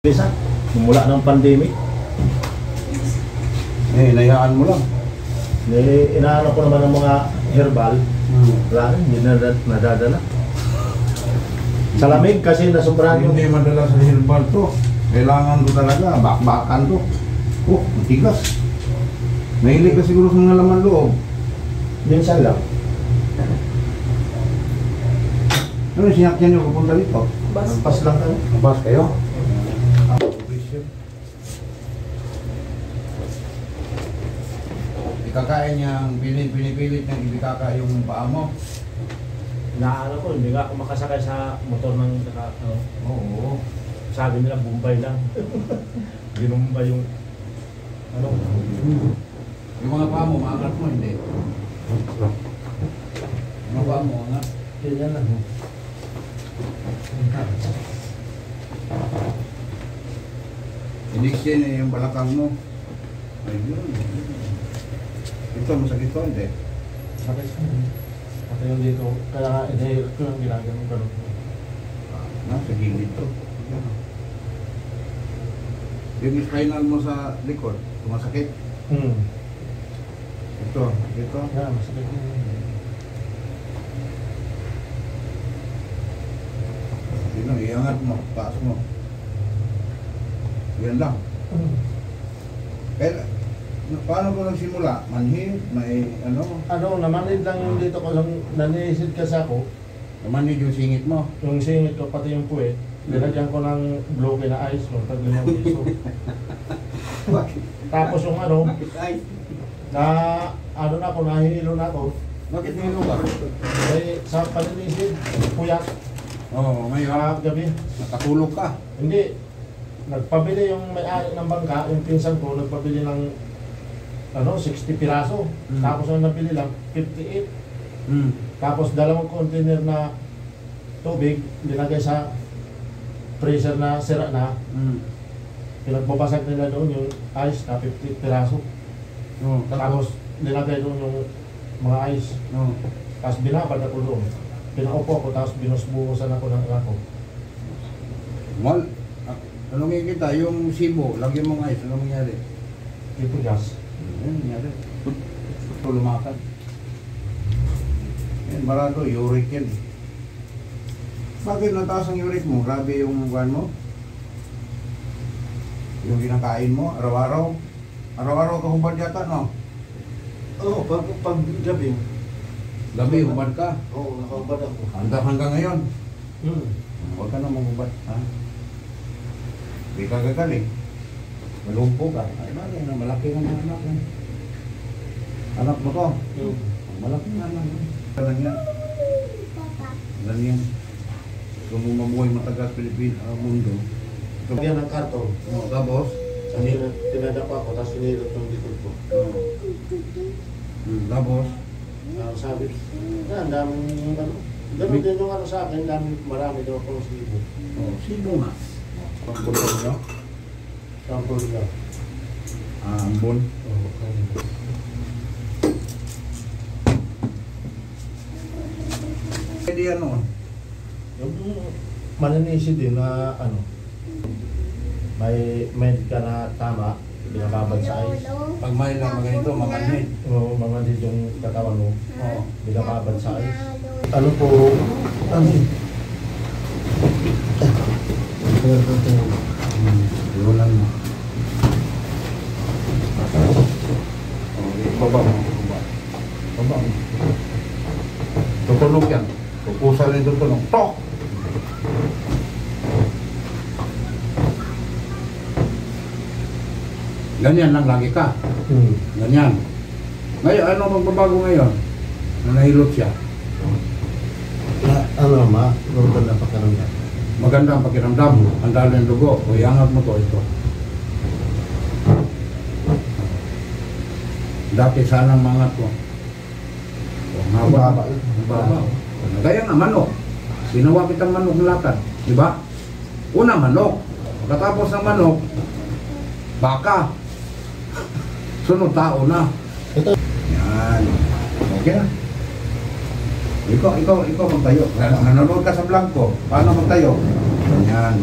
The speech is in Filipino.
Isa, mula ng pandemic. Inayaan mo lang. Inaano ko naman ng mga herbal. Wala rin, hindi na nadadala. Sa lamig kasi nasobrahan yung... Hindi madala sa herbal to. Kailangan to talaga, bakbakan to. Oh, matigas. Mahilig ka siguro sa mga laman loob. Minsan lang. Ano sinakyan nyo papunta dito? Pas lang kami. Bas kayo? Ikakain niyang pinipilit niyang ibikaka yung paa mo. Naano ko, hindi nga ako makasakay sa motor ng Oo. sabi nila Bombay lang. Ginumbay yung ano. Yung mga paa mo, maangat mo, hindi. Yung paa mo, angat. Ganyan lang. Iniksin eh yung balakang mo. Ayun. Ito, masakit to, hindi. Sakay sa Pati yung dito, kaya nga inhale ko yung ginagawa ng gano'n. Nasa gilid to. Yung spinal mo sa likod, masakit. Ito. Yeah, masakit yun. Sino, iangat mo, taas mo. Yan lang. Kaya, paano ko nagsimula? Manhid? May ano? Ano, namanid lang yung dito ko lang, nanisid kasi ako. Manhid yung singit mo? Yung singit ko, pati yung puwet, nilagyan ko ng bloke na ice kung tag 5 piso. Tapos yung ano, na ano na ako, nahihilo na ako. Bakit nilo ka? Eh, sa paninisid, puyat. Oo, ngayon. Gabi. Nakatulog ka? Hindi. Nagpabili yung may-ari ng bangka, yung pinsan ko, nagpabili ng ano, 60 piraso. Tapos ang nabili lang, 58. Tapos 2 container na tubig, linagay sa freezer na sira na. Pinagbabasag nila doon yung ice na 50 piraso. Tapos linagay doon yung mga ice. Tapos binabad ako doon. Pinaupo ako, tapos binusbuhusan ako ng anak ko. Mal, ano nga kita? Yung sibo, lagyan mong ice, ano mangyari? Ito gas. Ano nangyari? Ito lumakad. Yan, marado, uric yan. Bakit nataas ang uric mo? Grabe yung buwan mo? Yung kinakain mo, araw-araw? Araw-araw ka hubad yata, no? Oo, pag gabi. Gabi, hubad ka? Oo, nakahubad ako. Hanggang ngayon? Huwag ka na maghubad, ha? Hindi ka gagaling. Malumpo ka. Ay, bagay na, malaki ka na anak. Anak mo to? Malaki na anak. Lang yan. Lang yan. Kung mo mamuhay matagal mundo. Lagyan ng karton. Tapos? Tinadapa ko, tapos sinilot yung likod ko. Tapos? Sabi, ang daming ano. Ganun din yung ano sa akin, marami daw akong sibo. Sibo nga. Pagpulong nyo? Sampol ka. Ambon? Oo, Pwede yan noon? yung maninisid din na ano, may ka na tama, binababad sa ice. Pag may lang maganito, mamanhid. Oo, mamanid yung katawan mo. Oo. Binababad sa ice. Ano po, ano yun? Iwanan mo. Baba mo. Baba mo. Tutulog yan. Pupusa rin tutulog. Tok! Ganyan lang lagi ka. Ganyan. Ngayon, ano magbabago ngayon? Na nahilot siya. Ano ma, maganda pa karamdam. Maganda ang pakiramdam. Ang dalo ng dugo. O iangat mo to ito. Dati sanang mangat ko. Ang haba. Ang baba. Gaya nga manok. Ginawa kitang manok ng lakad. Diba? Una manok. Pagkatapos ng manok, baka. Sunod tao na. Ito. Yan. Okay na. Ikaw magtayo. Nanonood ka sa vlog ko. Paano magtayo? Yan.